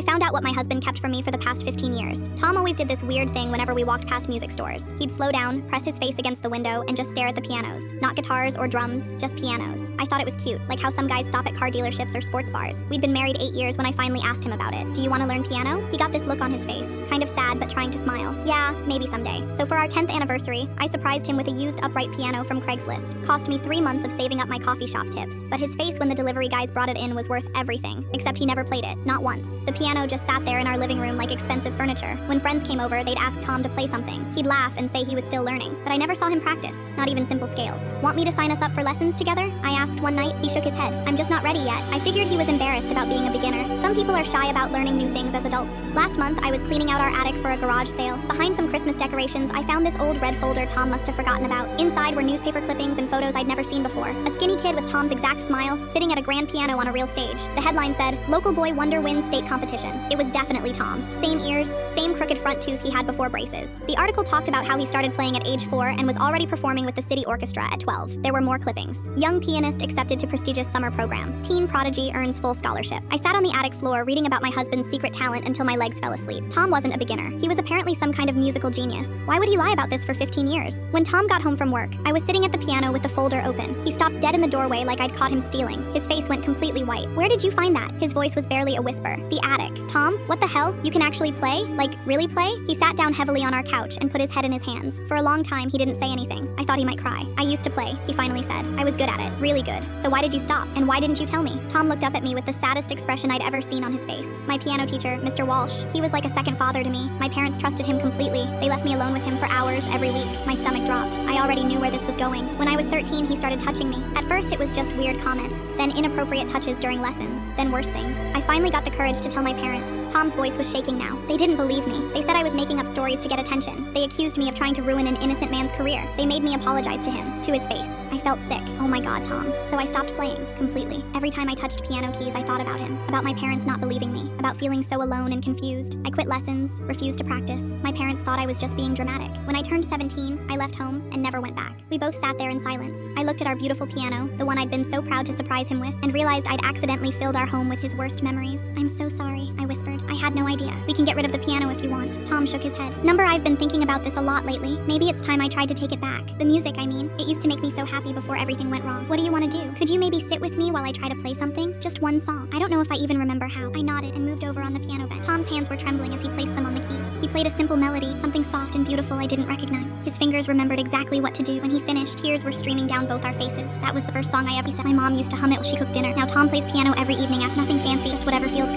found out what my husband kept from me for the past 15 years. Tom always did this weird thing whenever we walked past music stores. He'd slow down, press his face against the window, and just stare at the pianos. Not guitars or drums, just pianos. I thought it was cute, like how some guys stop at car dealerships or sports bars. We'd been married 8 years when I finally asked him about it. Do you want to learn piano? He got this look on his face, kind of sad but trying to smile. Yeah, maybe someday. So for our 10th anniversary, I surprised him with a used upright piano from Craigslist. Cost me 3 months of saving up my coffee shop tips, but his face when the delivery guys brought it in was worth everything, except he never played it, not once. The piano just sat there in our living room like expensive furniture. When friends came over, they'd ask Tom to play something. He'd laugh and say he was still learning, but I never saw him practice, not even simple scales. Want me to sign us up for lessons together? I asked one night. He shook his head. I'm just not ready yet. I figured he was embarrassed about being a beginner. Some people are shy about learning new things as adults. Last month, I was cleaning out our attic for a garage sale. Behind some Christmas decorations, I found this old red folder Tom must have forgotten about. Inside were newspaper clippings and photos I'd never seen before. A skinny kid with Tom's exact smile, sitting at a grand piano on a real stage. The headline said, "Local boy wonder wins state competition." It was definitely Tom. Same ears, same crooked front tooth he had before braces. The article talked about how he started playing at age 4 and was already performing with the city orchestra at 12. There were more clippings. Young pianist accepted to prestigious summer program. Teen prodigy earns full scholarship. I sat on the attic floor reading about my husband's secret talent until my legs fell asleep. Tom wasn't a beginner. He was apparently some kind of musical genius. Why would he lie about this for 15 years? When Tom got home from work, I was sitting at the piano with the folder open. He stopped dead in the doorway like I'd caught him stealing. His face went completely white. Where did you find that? His voice was barely a whisper. The attic. Tom, what the hell? You can actually play? Like, really play? He sat down heavily on our couch and put his head in his hands. For a long time, he didn't say anything. I thought he might cry. I used to play, he finally said. I was good at it. Really good. So why did you stop? And why didn't you tell me? Tom looked up at me with the saddest expression I'd ever seen on his face. My piano teacher, Mr. Walsh, he was like a second father to me. My parents trusted him completely. They left me alone with him for hours every week. My stomach dropped. I already knew where this was going. When I was 13, he started touching me. At first, it was just weird comments, then inappropriate touches during lessons, then worse things. I finally got the courage to tell my parents. Tom's voice was shaking now. They didn't believe me. They said I was making up stories to get attention. They accused me of trying to ruin an innocent man's career. They made me apologize to him, to his face. I felt sick. Oh my God, Tom. So I stopped playing, completely. Every time I touched piano keys, I thought about him, about my parents not believing me, about feeling so alone and confused. I quit lessons, refused to practice. My parents thought I was just being dramatic. When I turned 17, I left home and never went back. We both sat there in silence. I looked at our beautiful piano, the one I'd been so proud to surprise him with, and realized I'd accidentally filled our home with his worst memories. I'm so sorry, I whispered. I had no idea. We can get rid of the piano if you want. Tom shook his head. I've been thinking about this a lot lately. Maybe it's time I tried to take it back. The music, I mean. It used to make me so happy before everything went wrong. What do you want to do? Could you maybe sit with me while I try to play something? Just one song. I don't know if I even remember how. I nodded and moved over on the piano bench. Tom's hands were trembling as he placed them on the keys. He played a simple melody, something soft and beautiful I didn't recognize. His fingers remembered exactly what to do. When he finished, tears were streaming down both our faces. That was the first song I ever sang. My mom used to hum it while she cooked dinner. Now Tom plays piano every evening after nothing fancy, just whatever feels good.